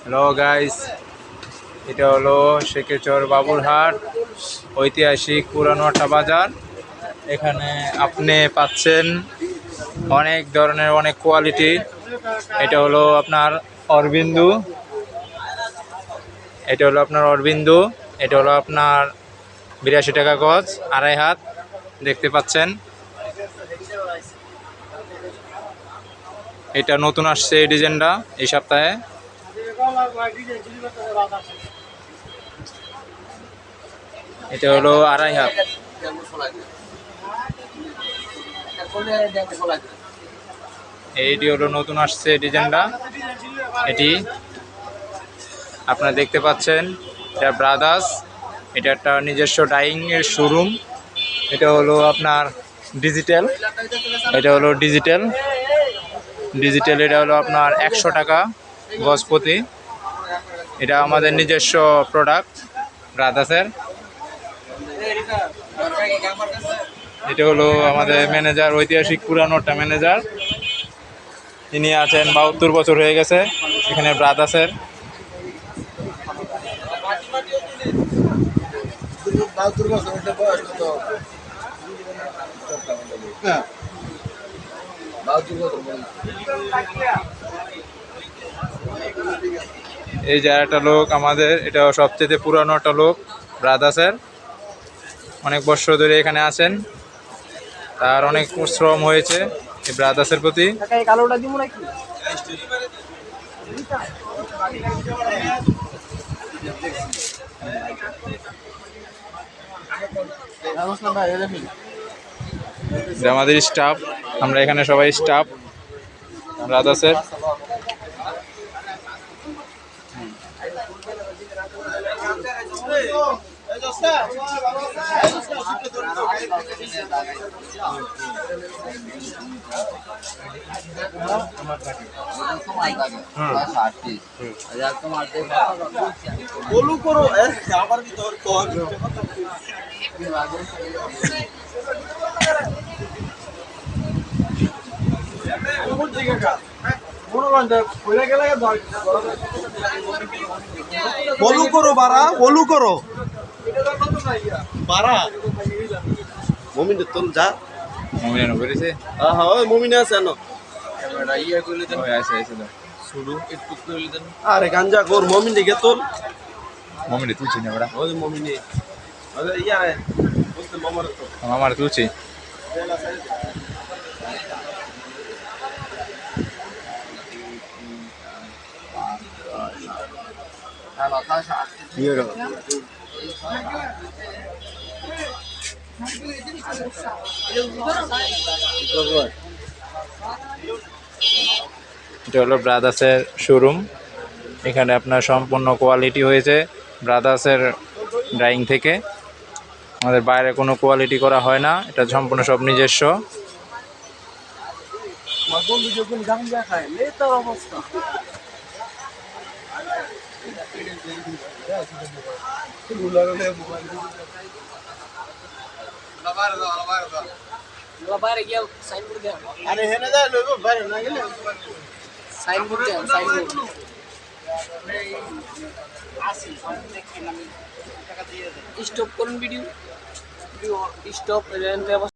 Hello guys, এটা হলো শেখেচর বাবুরহাট ঐতিহাসিক পুরানো একটা বাজার। এখানে আপনি পাচ্ছেন অনেক ধরনের অনেক কোয়ালিটি। এটা হলো আপনার অরবিন্দু, এটা হলো আপনার অরবিন্দু, এটা হলো আপনার 82 টাকা গজ, আড়াই হাত। দেখতে পাচ্ছেন এটা নতুন আসছে এই ডিজাইনটা এই সপ্তাহে। এটা হলো আড়াই হাত। এইটি হলো নতুন আসছে ডিজাইনটা। এটি আপনারা দেখতে পাচ্ছেন, এটা ব্রাদার্স, এটা একটা নিজস্ব ডাইং এর শোরুম। এটা হলো আপনার ডিজিটাল, এটা হলো ডিজিটাল, এটা হলো আপনার 100 টাকা গজপতি। এটা আমাদের নিজস্ব প্রোডাক্ট ব্রাদার্সের। এটা হলো আমাদের ম্যানেজার, ঐতিহাসিক পুরানো একটা ম্যানেজার। তিনি আছেন 72 বছর হয়ে গেছে এখানে ব্রাদার্সের। এই যে একটা লোক আমাদের, এটা সবচেয়ে পুরানো একটা লোক ব্রাদার্সের, অনেক বছর ধরে এখানে আছেন। তার অনেক শ্রম হয়েছে এই ব্রাদার্সের প্রতি। আমাদের স্টাফ, আমরা এখানে সবাই স্টাফ ব্রাদার্সের। বলু করো আমার ভিতর কর বলু করো বাড়া, বলু করো বাড়া। মমিনের তোল যা, মমিনা বলেছে, হ্যাঁ হ্যাঁ ওই মমিনে আছে না ইয়ে করলে তো আছে শুরু একটু করলে দেন। আরে গাঞ্জা কর মমিন দিকে তোল। মমিনে তুলছি না বড়া, ওই মমিনে আরে ইয়ারে বুঝতে মামার তো আমার তুলছি। এটা হলো ব্রাদার্সের শোরুম। এখানে আপনার সম্পূর্ণ কোয়ালিটি হয়েছে ব্রাদার্সের ড্রাইং থেকে। আমাদের বাইরে কোনো কোয়ালিটি করা হয় না, এটা সম্পূর্ণ সব নিজস্ব। বন্ধু যখন গাঞ্জা খায় লে তার অবস্থা আরে হেনে যায় লইব বাইরে না গেলে সাইনবোর্ড দেন, সাইনবোর্ড স্টপ করুন ভিডিও, স্টপ